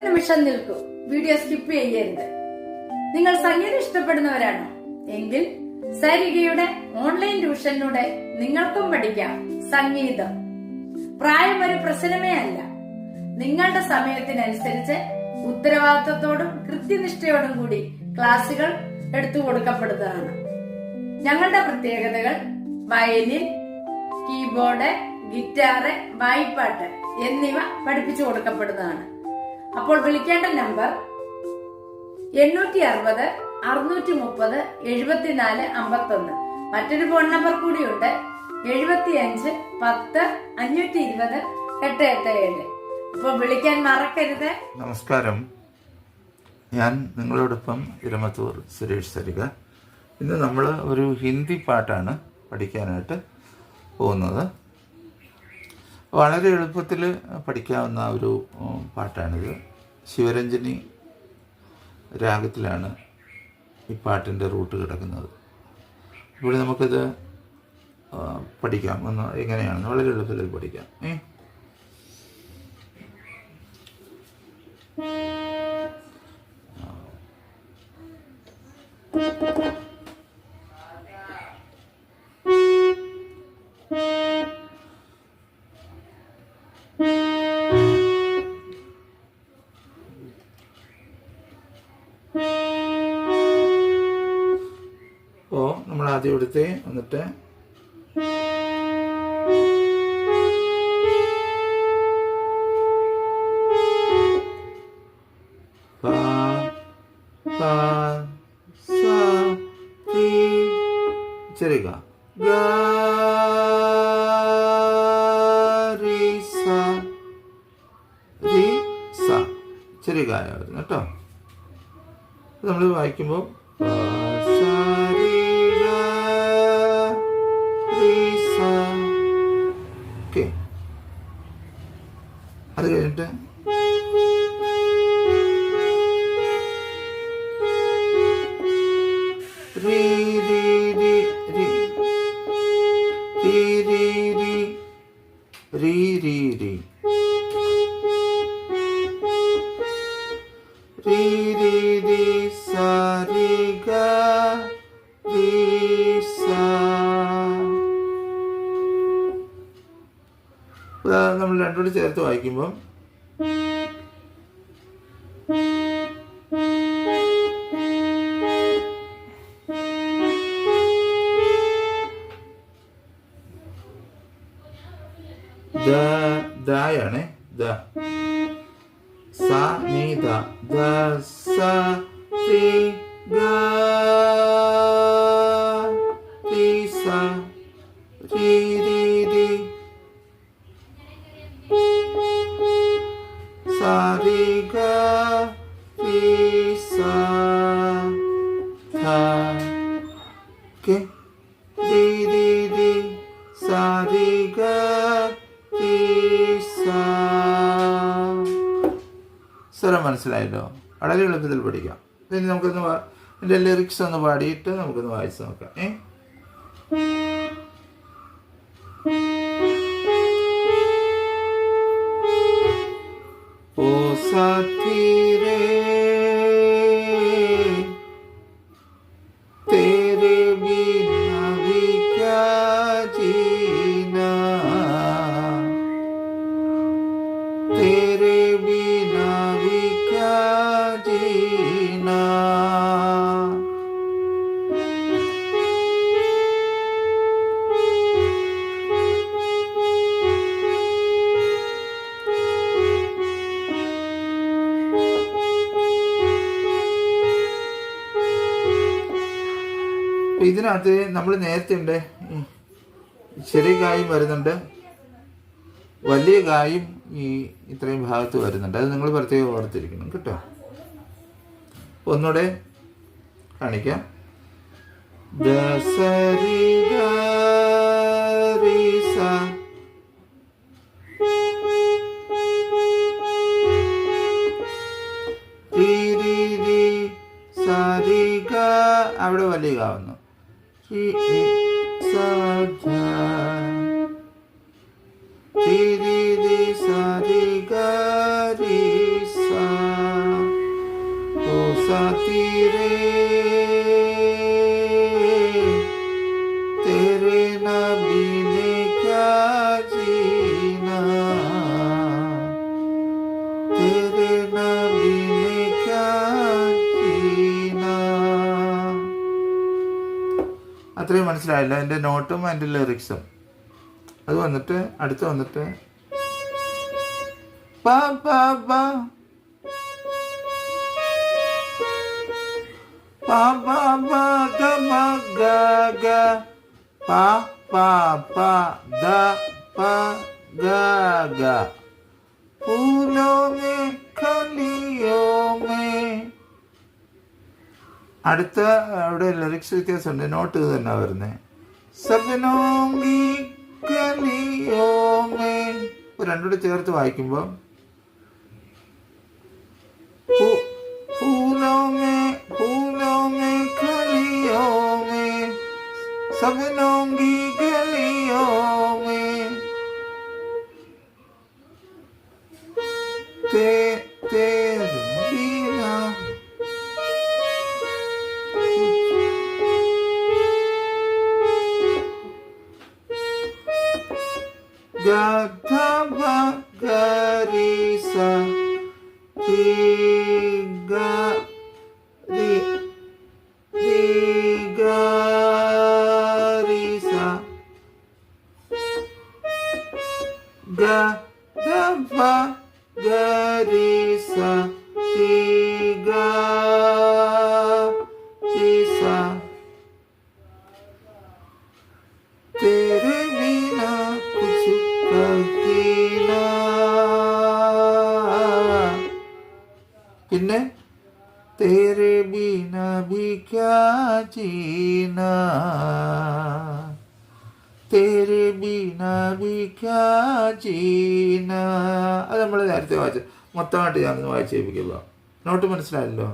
നിമിഷം നിൽക്കൂ, video skip ചെയ്യരുത്. നിങ്ങൾ സംഗീതം ഇഷ്ടപ്പെടുന്നവരാണോ എങ്കിൽ സരിഗയുടെ ഓൺലൈൻ ട്യൂഷനിലൂടെ നിങ്ങൾക്കും പഠിക്കാം സംഗീതം. പ്രായം ഒരു പ്രശ്നമേ അല്ല. നിങ്ങളുടെ സമയത്തിനനുസരിച്ച് ഉത്തരവാദിത്വത്തോടും കൃത്യനിഷ്ഠയോടും കൂടി ക്ലാസുകൾ എടുത്തു കൊടുക്കപ്പെടുന്നതാണ്. ഞങ്ങളുടെ പ്രത്യേകതകൾ വയലിൻ, കീബോർഡ്, ഗിറ്റാറ്, വായ്പാട്ട് എന്നിവ പഠിപ്പിച്ചു കൊടുക്കപ്പെടുന്നതാണ്. അപ്പോൾ വിളിക്കേണ്ട നമ്പർ 860 630 74 51. മറ്റൊരു ഫോൺ നമ്പർ കൂടിയുണ്ട്, 75 10 520 887. അപ്പോൾ വിളിക്കാൻ മറക്കരുത്. നമസ്കാരം, ഞാൻ നിങ്ങളോടൊപ്പം ഇരമത്തൂർ സുരേഷ് സരിക. ഇന്ന് നമ്മൾ ഒരു ഹിന്ദി പാട്ടാണ് പഠിക്കാനായിട്ട് പോകുന്നത്. വളരെ എളുപ്പത്തിൽ പഠിക്കാവുന്ന ഒരു പാട്ടാണിത്. ശിവരഞ്ജനി രാഗത്തിലാണ് ഈ പാട്ടിൻ്റെ റൂട്ട് കിടക്കുന്നത്. ഇവിടെ നമുക്കിത് പഠിക്കാം. ഒന്ന് എങ്ങനെയാണെന്ന് വളരെ എളുപ്പത്തിൽ പഠിക്കാം. അപ്പോൾ നമ്മൾ ആദ്യം എടുത്ത് എന്നിട്ട് ചെറിയ ചെറിയ ഗായമായിരുന്നു കേട്ടോ. നമ്മൾ വായിക്കുമ്പോൾ ഓക്കെ. അത് കഴിഞ്ഞിട്ട് നമ്മൾ രണ്ടുകൂടി ചേർത്ത് വായിക്കുമ്പം ദായാണേ. ദ സ നീ ദ ദ സ രി ഗ രി സ രി രി രി സ രി ഗ രി സ ധ. ഓക്കെ. രി രി രി സ രി ഗ രി സ. സ്വരം മനസ്സിലായല്ലോ? വളരെ എളുപ്പത്തിൽ പഠിക്കാം. ഇനി നമുക്കൊന്ന് ഇതിൻ്റെ ലിറിക്സ് ഒന്ന് പാടിയിട്ട് നമുക്കൊന്ന് വായിച്ച് നോക്കാം. ഓ സാഥി രേ तेरे बिना भी क्या जीना, तेरे बिना भी क्या जीना. ഇതിനകത്ത് നമ്മൾ നേരത്തെ ഉണ്ട് ചെറിയ കായും വരുന്നുണ്ട്, വലിയ കായും ഈ ഇത്രയും ഭാഗത്ത് വരുന്നുണ്ട്. അത് നിങ്ങൾ പ്രത്യേകം ഓർത്തിരിക്കണം കേട്ടോ. ഒന്നുകൂടെ കാണിക്കാം. അവിടെ വലിയ കാവുന്നു. രി രി രി സ രി ഗ രി സ. साथी रे तेरे ना बिने क्या जीना तेरे ना बिने क्या जीना. അത്രയും മനസ്സിലായില്ല. എൻ്റെ നോട്ടും എൻ്റെ ലിറിക്സും. അത് വന്നിട്ട് അടുത്ത് വന്നിട്ട് പാ പാ പാ പാ പാ പാ ഗ മ ഗ ഗ പാ പാ പാ ദ പ ഗ ഗ ഫൂലോ മേ ഖലിയോ മേ. അടുത്ത അവിടെ ലിറിക്സ് വ്യത്യാസമുണ്ട്. നോട്ട് ഇത് തന്നെ വരുന്നത്. സബ്നോങ്കി ഖലിയോ മേ. രണ്ടുകൂടെ ചേർത്ത് വായിക്കുമ്പോൾ फूलों में खलियों में सपनों की गलियों में तेरे बिना गाथा गरीसा Garisa ga da pa garisa tiga tisa tere bina kuch kahina. പിന്നെ तेरे बिना भी क्या जीना तेरे बिना भी क्या जीना. അത് നമ്മൾ നേരത്തെ വായിച്ചു. മൊത്തമായിട്ട് ഞാനൊന്ന് വായിച്ച് കേൾപ്പിക്കുക. നോട്ട് മനസ്സിലായല്ലോ.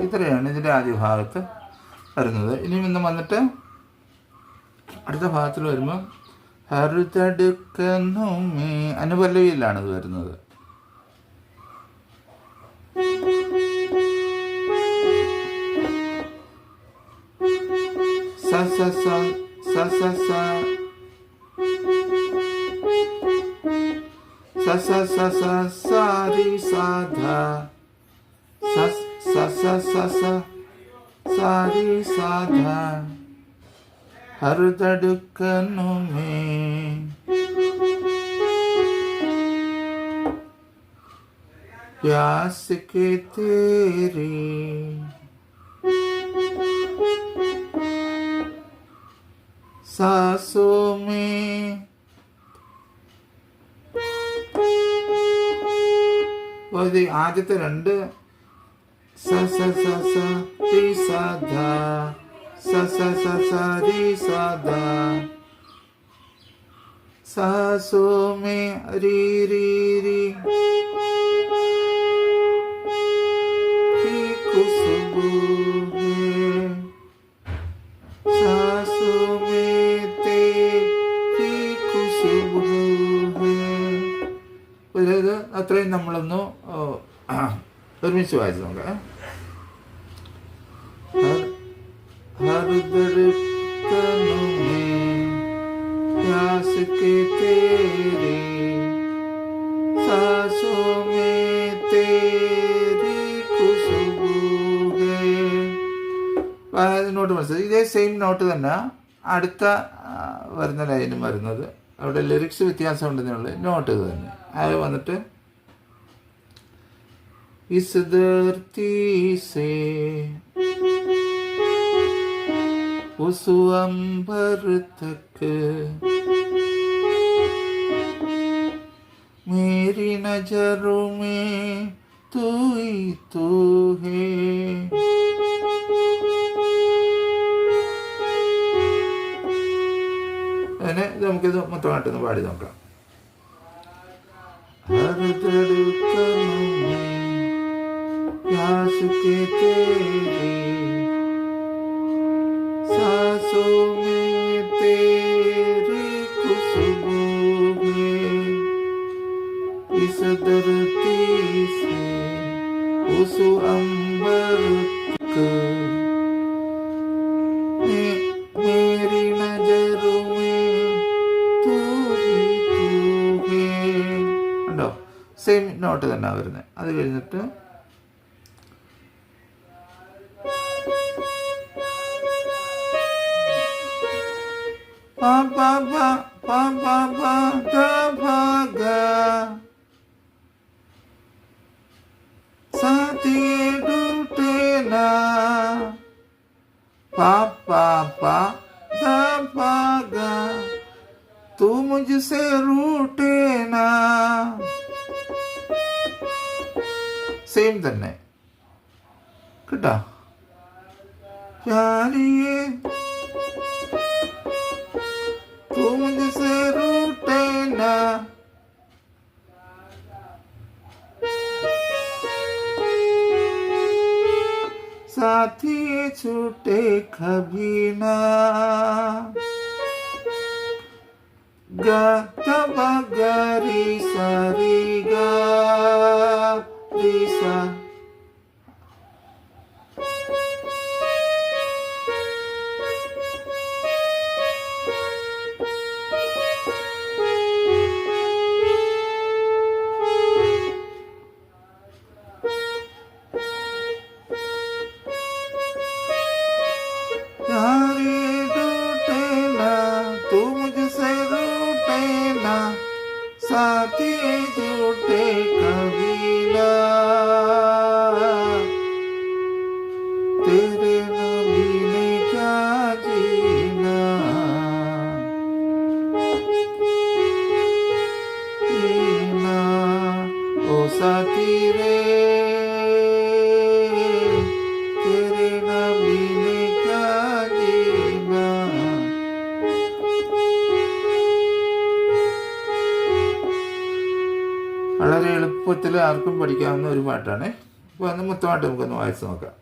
ഇത്രയാണ് ഇതിൻ്റെ ആദ്യ ഭാഗത്ത് വരുന്നത്. ഇനി ഇന്ന് വന്നിട്ട് അടുത്ത ഭാഗത്തിൽ വരുമ്പോൾ ഹരുതടുക്കനുമേ അനുപല്ലവിയിലാണ് ഇത് വരുന്നത്. സ സ സ സ സ സ സ സ സ സ സാരി സാധ സ सा सा सा सा सारी साधा हर धड़कनों में प्यास के तेरी सांसों में ആദ്യത്തെ രണ്ട് सा सा सा सा रे सा धा सा सा सा सा रे सा धा सांसों में री री री की खुशबू है सांसों में तेरी खुशबू है. അത്രയും നമ്മളൊന്ന് ഒരുമിച്ച് വായിച്ചു നോക്കാം. हर धड़कनों में प्यास के तेरे सांसों में तेरी खुशबू है. നോട്ട് മനസ്സിലായി. ഇതേ സെയിം നോട്ട് തന്നെ അടുത്ത വരുന്ന ലൈനും വരുന്നത്. അവിടെ ലിറിക്സ് വ്യത്യാസം ഉണ്ടെന്നുള്ള നോട്ട് ഇത് തന്നെ. അത് വന്നിട്ട് इस धरती से उस अंबर तक मेरी नजरों में तू ही तू है. അങ്ങനെ നമുക്കിത് മൊത്തമായിട്ടൊന്ന് പാടി നോക്കാം. हर धड़कनों में प्यास के तेरे, सांसों में तेरी खुशबू है, इस धरती से उस अंबर तक मेरी नजरों में तू ही तू है. ഉണ്ടോ? സെയിം നോട്ട് തന്നെ വരുന്നത്. അത് കഴിഞ്ഞിട്ട് പ പ പ പ പ പ ധ ഭ ഗ साथिए टूटे ना, पा पा पा धा पा गा, तू मुझसे रूठे ना. സെയിം തന്നെ കേട്ടോ. प्यारिए तू मुझसे रूठे ना, साथी छूटे कभी ना. गा तब गा री सा री गा री सा. तू मुझसे रूठे ना, साथी झूठे कभी ना. तेरे नबी ने क्या जीना, जीना ओ साथी रे, तेरे नबी ने क्या जीना. വളരെ എളുപ്പത്തിൽ ആർക്കും പഠിക്കാവുന്ന ഒരു പാട്ടാണ്. അപ്പോൾ അന്ന് മൊത്തമായിട്ട് നമുക്കൊന്ന് വായിച്ച് നോക്കാം.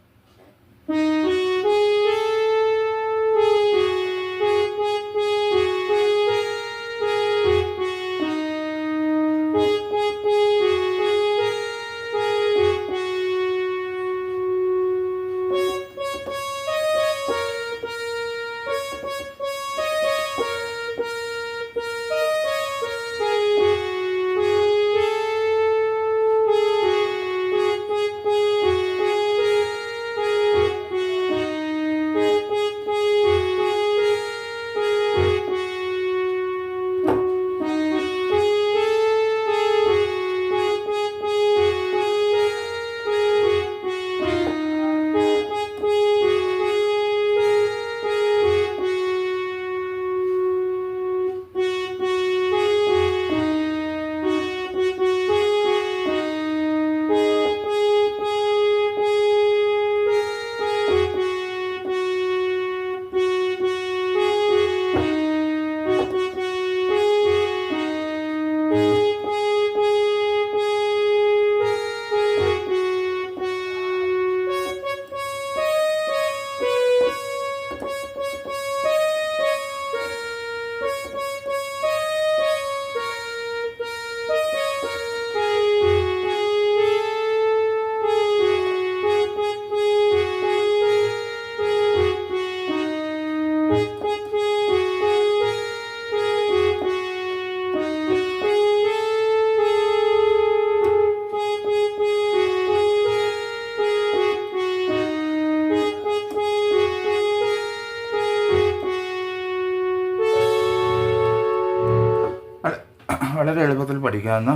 വളരെ എളുപ്പത്തിൽ പഠിക്കാവുന്ന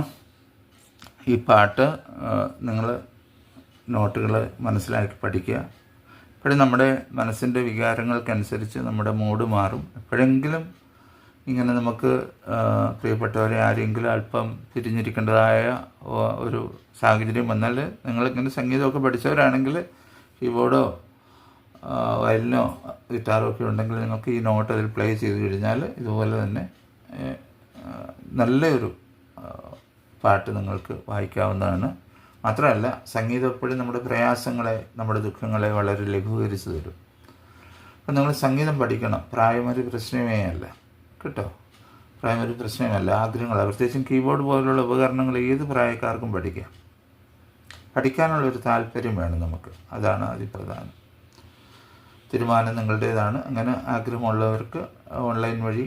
ഈ പാട്ട് നിങ്ങൾ നോട്ടുകൾ മനസ്സിലാക്കി പഠിക്കുക. എപ്പോഴും നമ്മുടെ മനസ്സിൻ്റെ വികാരങ്ങൾക്കനുസരിച്ച് നമ്മുടെ മൂഡ് മാറും. എപ്പോഴെങ്കിലും ഇങ്ങനെ നമുക്ക് പ്രിയപ്പെട്ടവരെ ആരെങ്കിലും അല്പം പിരിഞ്ഞിരിക്കേണ്ടതായ ഒരു സാഹചര്യം വന്നാൽ, നിങ്ങളിങ്ങനെ സംഗീതമൊക്കെ പഠിച്ചവരാണെങ്കിൽ കീബോർഡോ വയലിനോ ഗിറ്റാറോ ഒക്കെ ഉണ്ടെങ്കിൽ നിങ്ങൾക്ക് ഈ നോട്ട് അതിൽ പ്ലേ ചെയ്ത് കഴിഞ്ഞാൽ ഇതുപോലെ തന്നെ നല്ലൊരു പാട്ട് നിങ്ങൾക്ക് വായിക്കാവുന്നതാണ്. മാത്രമല്ല, സംഗീതം എപ്പോഴും നമ്മുടെ പ്രയാസങ്ങളെ, നമ്മുടെ ദുഃഖങ്ങളെ വളരെ ലഘൂകരിച്ച് തരും. അപ്പം നിങ്ങൾ സംഗീതം പഠിക്കണം. പ്രായമൊരു പ്രശ്നമേ അല്ല കേട്ടോ, പ്രായമൊരു പ്രശ്നമല്ല. ആഗ്രഹങ്ങൾ, പ്രത്യേകിച്ചും കീബോർഡ് പോലുള്ള ഉപകരണങ്ങൾ ഏത് പ്രായക്കാർക്കും പഠിക്കാം. പഠിക്കാനുള്ളൊരു താല്പര്യം വേണം നമുക്ക്, അതാണ് അതിപ്രധാനം. തീരുമാനം നിങ്ങളുടേതാണ്. അങ്ങനെ ആഗ്രഹമുള്ളവർക്ക് ഓൺലൈൻ വഴി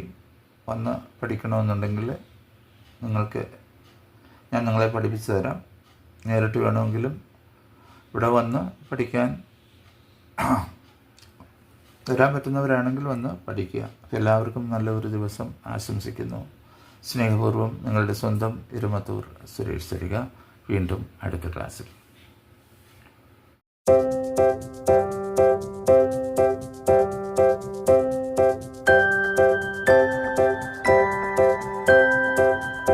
വന്ന് പഠിക്കണമെന്നുണ്ടെങ്കിൽ ഞാൻ നിങ്ങളെ പഠിപ്പിച്ചു തരാം. നേരിട്ട് വേണമെങ്കിലും ഇവിടെ വന്ന് പഠിക്കാൻ വരാൻ പറ്റുന്നവരാണെങ്കിൽ വന്ന് പഠിക്കുക. അപ്പോൾ എല്ലാവർക്കും നല്ല ഒരു ദിവസം ആശംസിക്കുന്നു. സ്നേഹപൂർവ്വം നിങ്ങളുടെ സ്വന്തം ഇരുമത്തൂർ സുരേഷ് തരിക. വീണ്ടും അടുത്ത ക്ലാസ്സിൽ.